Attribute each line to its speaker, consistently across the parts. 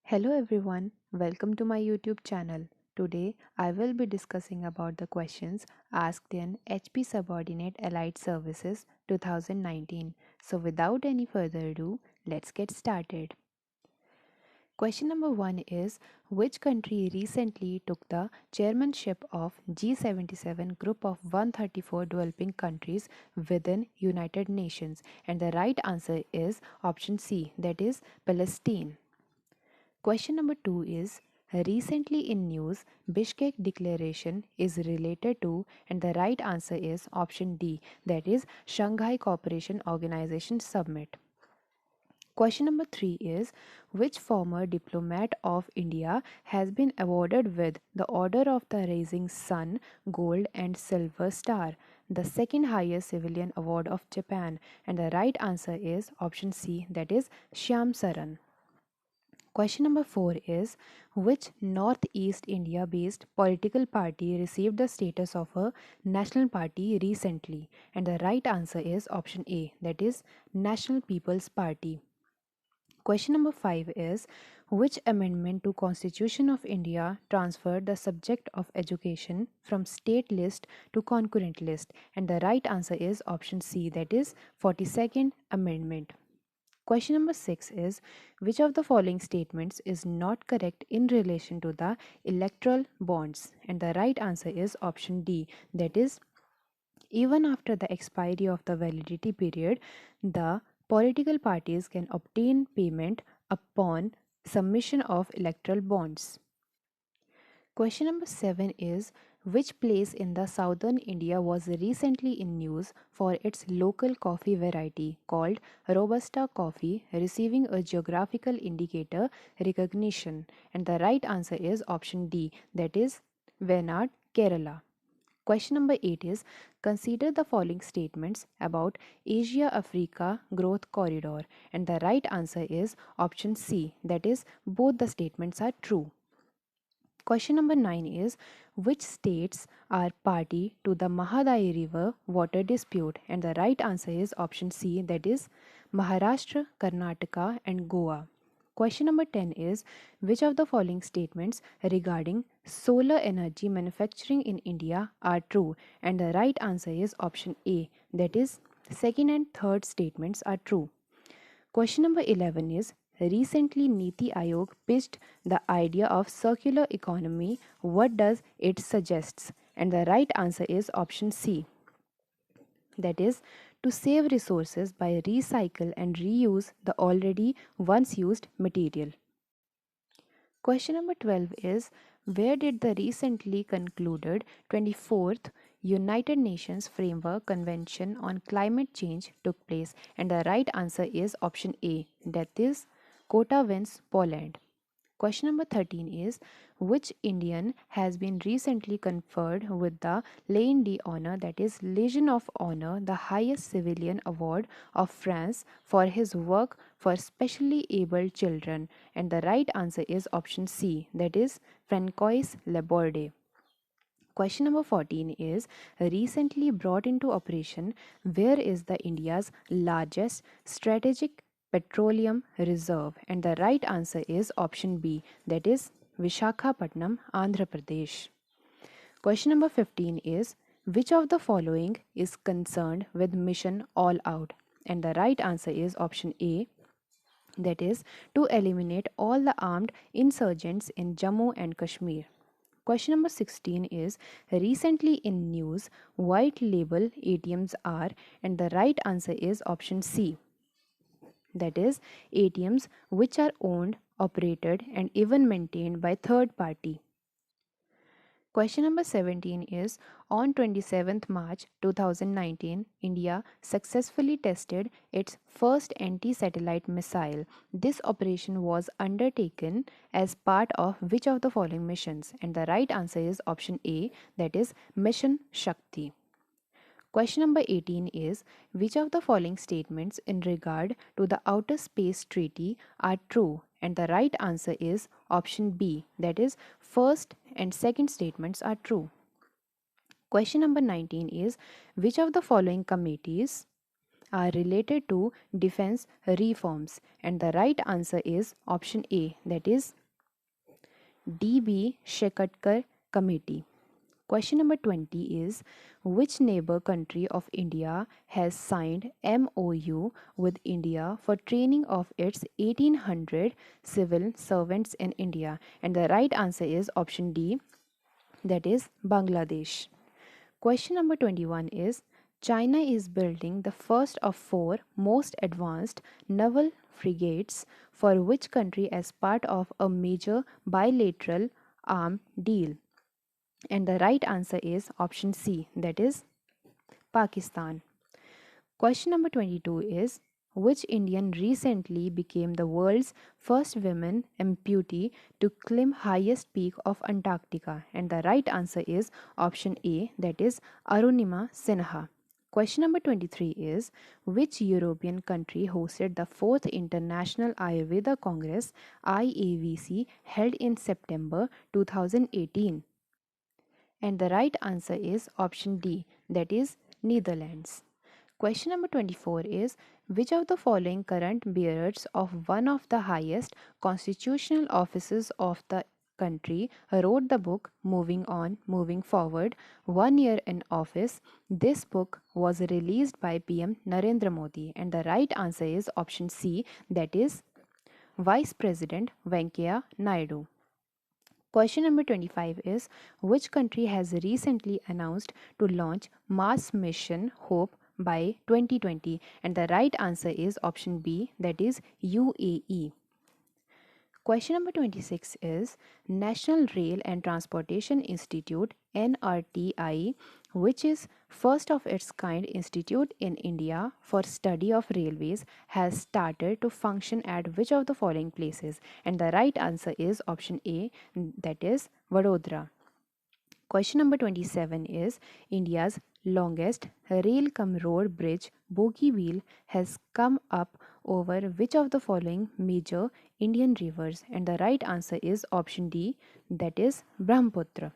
Speaker 1: Hello everyone, welcome to my YouTube channel. Today I will be discussing about the questions asked in HP Subordinate Allied Services 2019. So without any further ado, let's get started. Question number 1 is, which country recently took the chairmanship of G77 group of 134 developing countries within United Nations? And the right answer is option C, that is Palestine. Question number 2 is, recently in news, Bishkek Declaration is related to, and the right answer is option D, that is Shanghai Cooperation Organization Summit. Question number 3 is, which former diplomat of India has been awarded with the Order of the Rising Sun Gold and Silver Star, the second highest civilian award of Japan? And the right answer is option C, that is Shyam Saran. Question number 4 is, which Northeast India based political party received the status of a national party recently? And the right answer is option A, that is National People's Party. Question number 5 is, which amendment to Constitution of India transferred the subject of education from state list to concurrent list? And the right answer is option C, that is 42nd Amendment. Question number 6 is, which of the following statements is not correct in relation to the electoral bonds? And the right answer is option D, that is, even after the expiry of the validity period, the political parties can obtain payment upon submission of electoral bonds. Question number 7 is, which place in the southern India was recently in news for its local coffee variety called Robusta coffee receiving a geographical indicator recognition? And the right answer is option D, that is Wayanad, Kerala. Question number 8 is, consider the following statements about Asia Africa Growth Corridor. And the right answer is option C, that is both the statements are true. Question number 9 is, which states are party to the Mahadai River water dispute? And the right answer is option C, that is Maharashtra, Karnataka, and Goa. Question number 10 is, which of the following statements regarding solar energy manufacturing in India are true? And the right answer is option A, that is second and third statements are true. Question number 11 is, recently Niti Aayog pitched the idea of circular economy. What does it suggests? And the right answer is option C, that is to save resources by recycle and reuse the already once used material. Question number 12 is, where did the recently concluded 24th United Nations Framework Convention on Climate Change took place? And the right answer is option A, that is Katowice, Poland. Question number 13 is, which Indian has been recently conferred with the Legion d'Honneur, that is Legion of Honor, the highest civilian award of France, for his work for specially abled children? And the right answer is option C, that is Francois Laborde. Question number 14 is, recently brought into operation, where is the India's largest strategic petroleum reserve? And the right answer is option B, that is Vishakhapatnam, Andhra Pradesh. Question number 15 is, which of the following is concerned with mission All Out? And the right answer is option A, that is to eliminate all the armed insurgents in Jammu and Kashmir. Question number 16 is, recently in news, white label ATMs are, and the right answer is option C, that is ATMs which are owned, operated, and even maintained by third party. Question number 17 is, on 27th March 2019, India successfully tested its first anti-satellite missile. This operation was undertaken as part of which of the following missions? And the right answer is option A, that is Mission Shakti. Question number 18 is, which of the following statements in regard to the Outer Space Treaty are true? And the right answer is option B, that is first and second statements are true. Question number 19 is, which of the following committees are related to defense reforms? And the right answer is option A, that is D.B. Shekatkar Committee. Question number 20 is, which neighbor country of India has signed MOU with India for training of its 1800 civil servants in India? And the right answer is option D, that is Bangladesh. Question number 21 is, China is building the first of four most advanced naval frigates for which country as part of a major bilateral arms deal? And the right answer is option C, that is Pakistan. Question number 22 is, which Indian recently became the world's first woman amputee to climb highest peak of Antarctica? And the right answer is option A, that is Arunima Sinha. Question number 23 is, which European country hosted the 4th International Ayurveda Congress IAVC held in September 2018? And the right answer is option D, that is Netherlands. Question number 24 is, which of the following current bearers of one of the highest constitutional offices of the country wrote the book Moving On, Moving Forward, 1 year in office? This book was released by PM Narendra Modi, and the right answer is option C, that is Vice President Venkaiah Naidu. Question number 25 is, which country has recently announced to launch Mars mission Hope by 2020? And the right answer is option B, that is UAE. Question number 26 is, National Rail and Transportation Institute NRTI, which is first of its kind institute in India for study of railways, has started to function at which of the following places? And the right answer is option A, that is Vadodara. Question number 27 is, India's longest rail cum road bridge Bogibeel has come up over which of the following major Indian rivers? And the right answer is option D, that is Brahmaputra.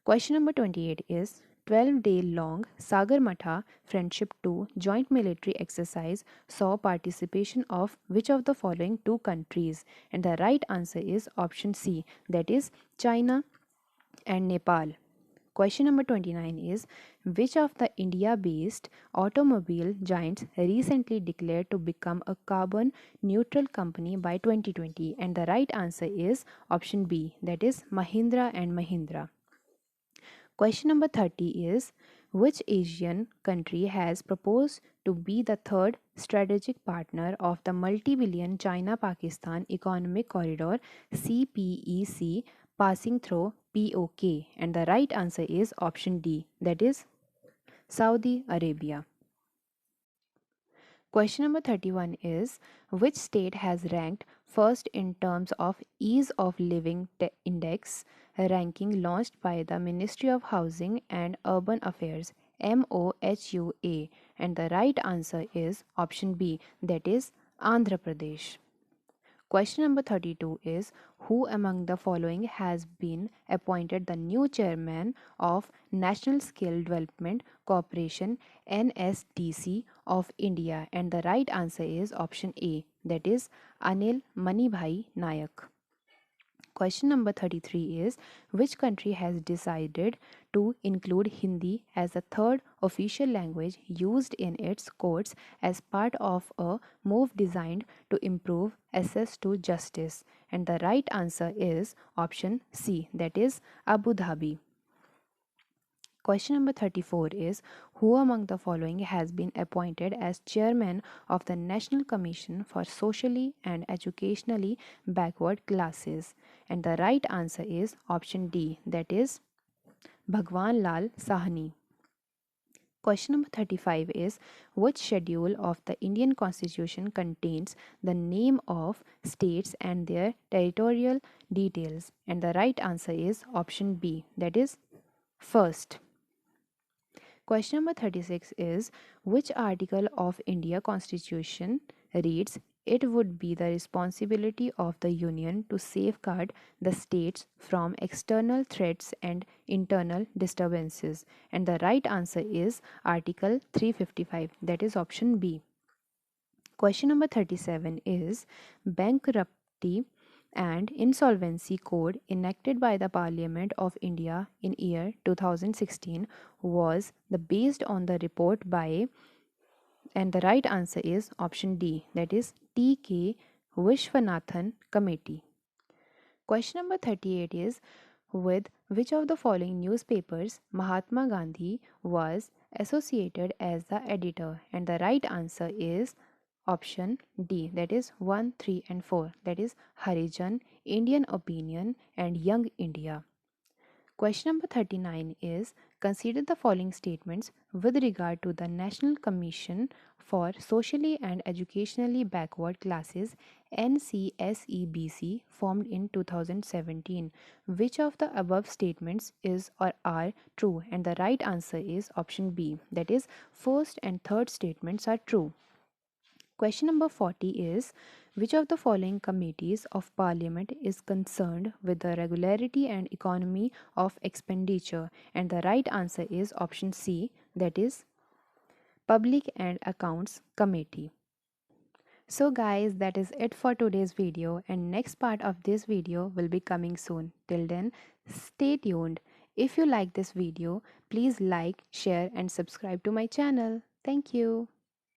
Speaker 1: Question number 28 is, 12-day long Sagarmatha Friendship 2 joint military exercise saw participation of which of the following two countries? And the right answer is option C, that is China and Nepal. Question number 29 is, which of the India based automobile giants recently declared to become a carbon neutral company by 2020? And the right answer is option B, that is Mahindra and Mahindra. Question number 30 is, which Asian country has proposed to be the third strategic partner of the multi-billion China Pakistan Economic Corridor CPEC passing through POK? And the right answer is option D, that is Saudi Arabia. Question number 31 is, which state has ranked first in terms of ease of living index ranking launched by the Ministry of Housing and Urban Affairs MOHUA? And the right answer is option B, that is Andhra Pradesh. Question number 32 is, who among the following has been appointed the new chairman of National Skill Development Corporation NSDC of India? And the right answer is option A, that is Anil Manibhai Nayak. Question number 33 is, which country has decided to include Hindi as a third official language used in its courts as part of a move designed to improve access to justice? And the right answer is option C, that is Abu Dhabi. Question number 34 is, who among the following has been appointed as chairman of the National Commission for Socially and Educationally Backward Classes? And the right answer is option D, that is Bhagwan Lal Sahni. Question number 35 is, which schedule of the Indian Constitution contains the name of states and their territorial details? And the right answer is option B, that is first. Question number 36 is, which article of India Constitution reads, it would be the responsibility of the Union to safeguard the states from external threats and internal disturbances? And the right answer is Article 355, that is option B. Question number 37 is, bankruptcy and Insolvency Code enacted by the Parliament of India in year 2016 was the based on the report by, and the right answer is option D, that is T.K. Vishwanathan Committee. Question number 38 is, with which of the following newspapers Mahatma Gandhi was associated as the editor? And the right answer is option D, that is 1, 3, and 4, that is Harijan, Indian Opinion, and Young India. Question number 39 is, consider the following statements with regard to the National Commission for Socially and Educationally Backward Classes NCSEBC formed in 2017. Which of the above statements is or are true? And the right answer is option B, that is first and third statements are true. Question number 40 is, which of the following committees of Parliament is concerned with the regularity and economy of expenditure? And the right answer is option C, that is Public and Accounts Committee. So guys, that is it for today's video, and next part of this video will be coming soon. Till then, stay tuned. If you like this video, please like, share and subscribe to my channel. Thank you.